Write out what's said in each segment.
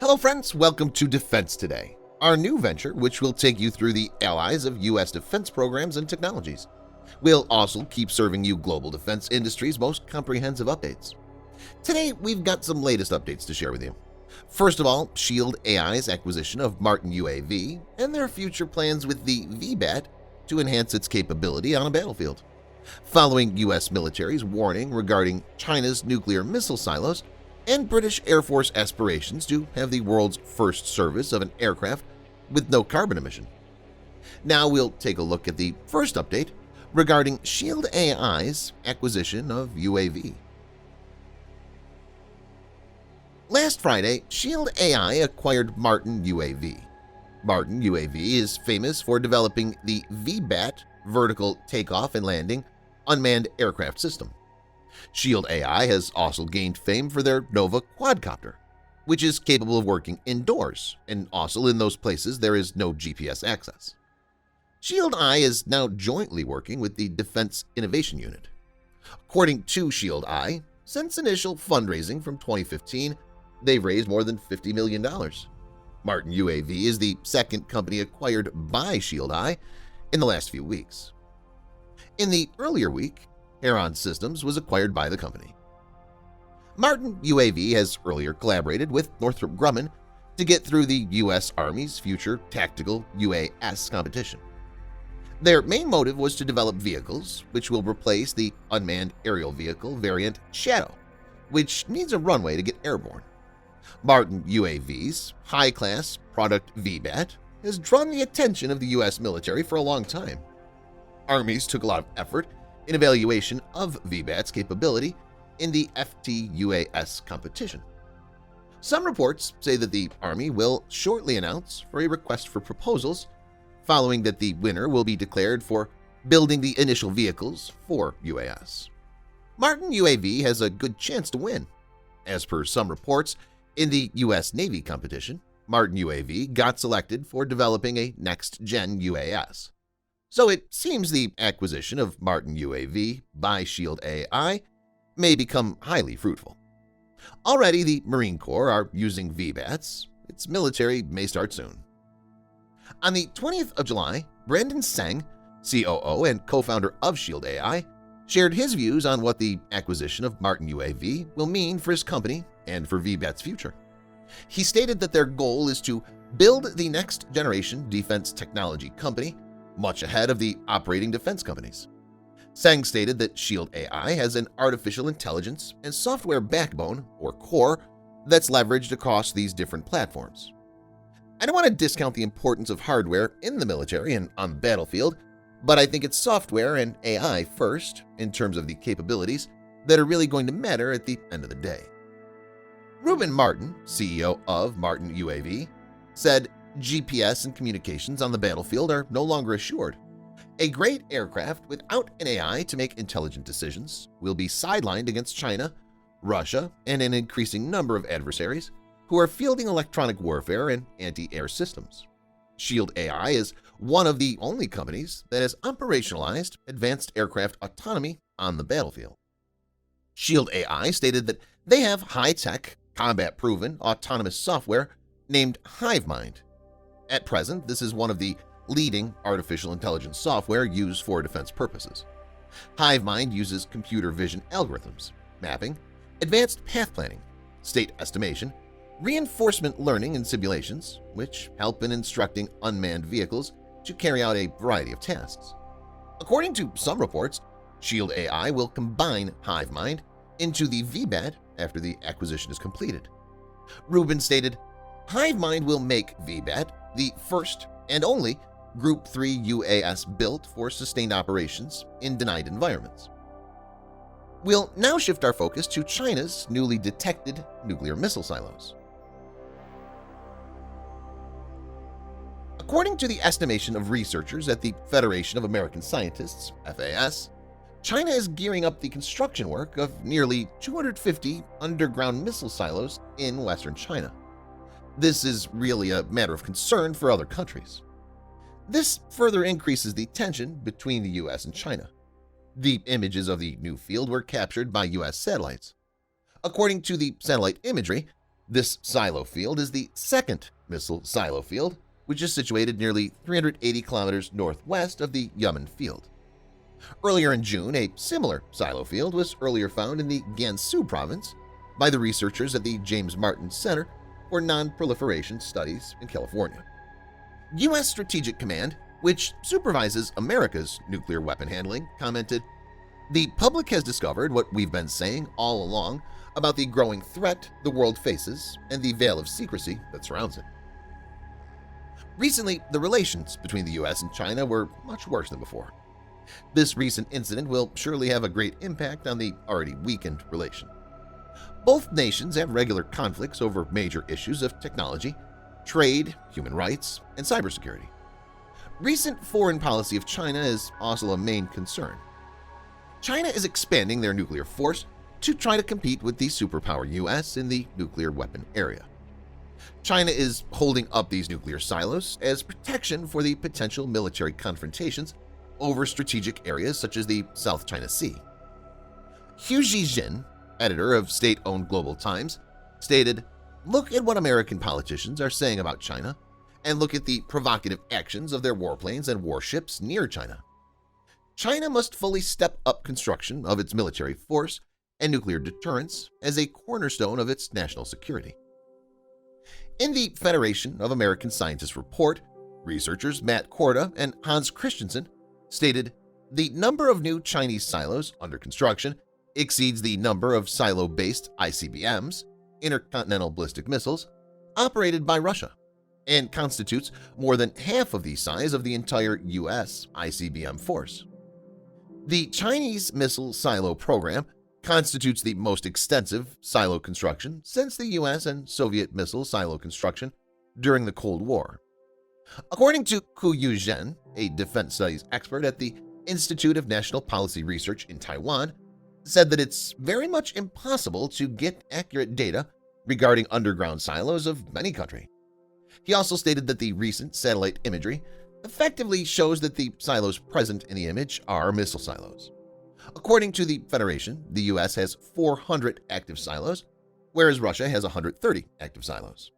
Hello friends, welcome to Defense Today, our new venture which will take you through the allies of U.S. defense programs and technologies. We'll also keep serving you global defense industry's most comprehensive updates. Today we've got some latest updates to share with you. First of all, Shield AI's acquisition of Martin UAV and their future plans with the VBAT to enhance its capability on a battlefield. Following U.S. military's warning regarding China's nuclear missile silos, and British Air Force aspirations to have the world's first service of an aircraft with no carbon emission. Now we'll take a look at the first update regarding Shield AI's acquisition of UAV. Last Friday, Shield AI acquired Martin UAV. Martin UAV is famous for developing the VBAT vertical takeoff and landing unmanned aircraft system. Shield AI has also gained fame for their Nova quadcopter, which is capable of working indoors and also in those places there is no GPS access. Shield AI is now jointly working with the Defense Innovation Unit. According to Shield AI, since initial fundraising from 2015, they've raised more than $50 million. Martin UAV is the second company acquired by Shield AI in the last few weeks. In the earlier week, Heron Systems was acquired by the company. Martin UAV has earlier collaborated with Northrop Grumman to get through the U.S. Army's future tactical UAS competition. Their main motive was to develop vehicles which will replace the unmanned aerial vehicle variant Shadow, which needs a runway to get airborne. Martin UAV's high-class product VBAT has drawn the attention of the U.S. military for a long time. Armies took a lot of effort in evaluation of VBAT's capability in the FTUAS competition. Some reports say that the Army will shortly announce for a request for proposals, following that the winner will be declared for building the initial vehicles for UAS. Martin UAV has a good chance to win. As per some reports, in the U.S. Navy competition, Martin UAV got selected for developing a next-gen UAS. So it seems the acquisition of Martin UAV by Shield AI may become highly fruitful. Already the Marine Corps are using VBATs. Its military may start soon. On the 20th of July, Brandon Seng, COO and co-founder of Shield AI, shared his views on what the acquisition of Martin UAV will mean for his company and for VBAT's future. He stated that their goal is to build the next-generation defense technology company much ahead of the operating defense companies. Seng stated that Shield AI has an artificial intelligence and software backbone, or core, that's leveraged across these different platforms. I don't want to discount the importance of hardware in the military and on the battlefield, but I think it's software and AI first, in terms of the capabilities, that are really going to matter at the end of the day. Ruben Martin, CEO of Martin UAV, said, GPS and communications on the battlefield are no longer assured. A great aircraft without an AI to make intelligent decisions will be sidelined against China, Russia, and an increasing number of adversaries who are fielding electronic warfare and anti-air systems. Shield AI is one of the only companies that has operationalized advanced aircraft autonomy on the battlefield. Shield AI stated that they have high-tech, combat-proven autonomous software named HiveMind. At present, this is one of the leading artificial intelligence software used for defense purposes. HiveMind uses computer vision algorithms, mapping, advanced path planning, state estimation, reinforcement learning and simulations, which help in instructing unmanned vehicles to carry out a variety of tasks. According to some reports, Shield AI will combine HiveMind into the VBAT after the acquisition is completed. Rubin stated, HiveMind will make VBAT the first and only Group 3 UAS built for sustained operations in denied environments. We'll now shift our focus to China's newly detected nuclear missile silos. According to the estimation of researchers at the Federation of American Scientists, FAS, China is gearing up the construction work of nearly 250 underground missile silos in western China. This is really a matter of concern for other countries. This further increases the tension between the U.S. and China. The images of the new field were captured by U.S. satellites. According to the satellite imagery, This silo field is the second missile silo field, which is situated nearly 380 kilometers northwest of the Yemen field. Earlier in June, a similar silo field was earlier found in the Gansu province by the researchers at the James Martin Center for Non-Proliferation Studies in California. U.S. Strategic Command, which supervises America's nuclear weapon handling, commented, "The public has discovered what we've been saying all along about the growing threat the world faces and the veil of secrecy that surrounds it." Recently, the relations between the U.S. and China were much worse than before. This recent incident will surely have a great impact on the already weakened relation. Both nations have regular conflicts over major issues of technology, trade, human rights, and cybersecurity. Recent foreign policy of China is also a main concern. China is expanding their nuclear force to try to compete with the superpower U.S. in the nuclear weapon area. China is holding up these nuclear silos as protection for the potential military confrontations over strategic areas such as the South China Sea. Hu Zhijin, editor of state-owned Global Times, stated, "Look at what American politicians are saying about China, and look at the provocative actions of their warplanes and warships near China. China must fully step up construction of its military force and nuclear deterrence as a cornerstone of its national security." In the Federation of American Scientists report, researchers Matt Korda and Hans Christensen stated, "The number of new Chinese silos under construction exceeds the number of silo-based ICBMs, intercontinental ballistic missiles, operated by Russia, and constitutes more than half of the size of the entire U.S. ICBM force." The Chinese missile silo program constitutes the most extensive silo construction since the U.S. and Soviet missile silo construction during the Cold War. According to Ku Yuzhen, a defense studies expert at the Institute of National Policy Research in Taiwan, said that it's very much impossible to get accurate data regarding underground silos of any country. He also stated that the recent satellite imagery effectively shows that the silos present in the image are missile silos. According to the Federation, the U.S. has 400 active silos, whereas Russia has 130 active silos.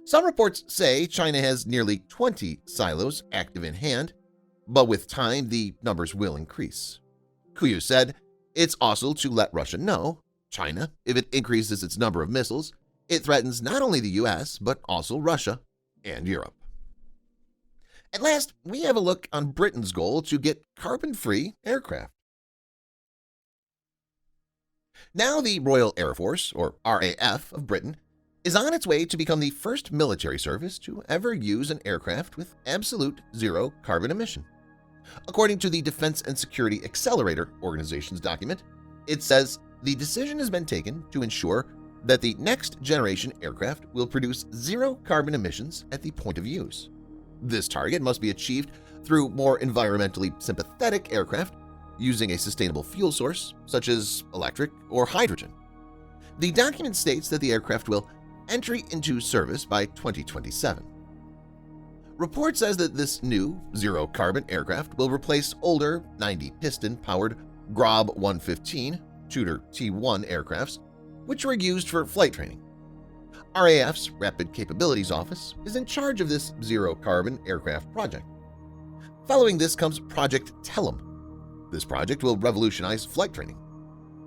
Some reports say China has nearly 20 silos active in hand, but with time the numbers will increase. Kuyu said, "It's also to let Russia know, China, if it increases its number of missiles, it threatens not only the U.S., but also Russia and Europe." At last, we have a look on Britain's goal to get carbon-free aircraft. Now the Royal Air Force, or RAF, of Britain is on its way to become the first military service to ever use an aircraft with absolute zero carbon emission. According to the Defense and Security Accelerator Organization's document, it says the decision has been taken to ensure that the next generation aircraft will produce zero carbon emissions at the point of use. This target must be achieved through more environmentally sympathetic aircraft using a sustainable fuel source such as electric or hydrogen. The document states that the aircraft will enter into service by 2027. Report says that this new zero-carbon aircraft will replace older 90-piston-powered Grob 115 Tudor T1 aircrafts, which were used for flight training. RAF's Rapid Capabilities Office is in charge of this zero-carbon aircraft project. Following this comes Project Telum. This project will revolutionize flight training.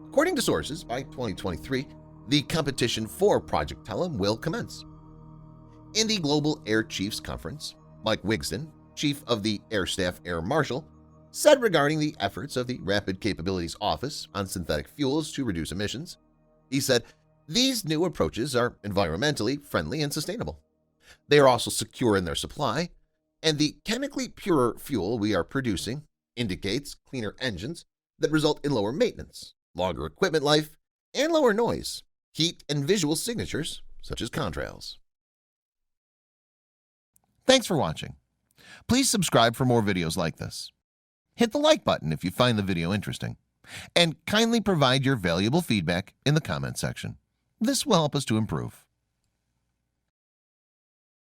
According to sources, by 2023, the competition for Project Telum will commence. In the Global Air Chiefs Conference, Mike Wigston, Chief of the Air Staff Air Marshal, said regarding the efforts of the Rapid Capabilities Office on synthetic fuels to reduce emissions, he said, "These new approaches are environmentally friendly and sustainable. They are also secure in their supply, and the chemically purer fuel we are producing indicates cleaner engines that result in lower maintenance, longer equipment life, and lower noise, heat, and visual signatures such as contrails." Thanks for watching. Please subscribe for more videos like this. Hit the like button if you find the video interesting, and kindly provide your valuable feedback in the comment section. This will help us to improve.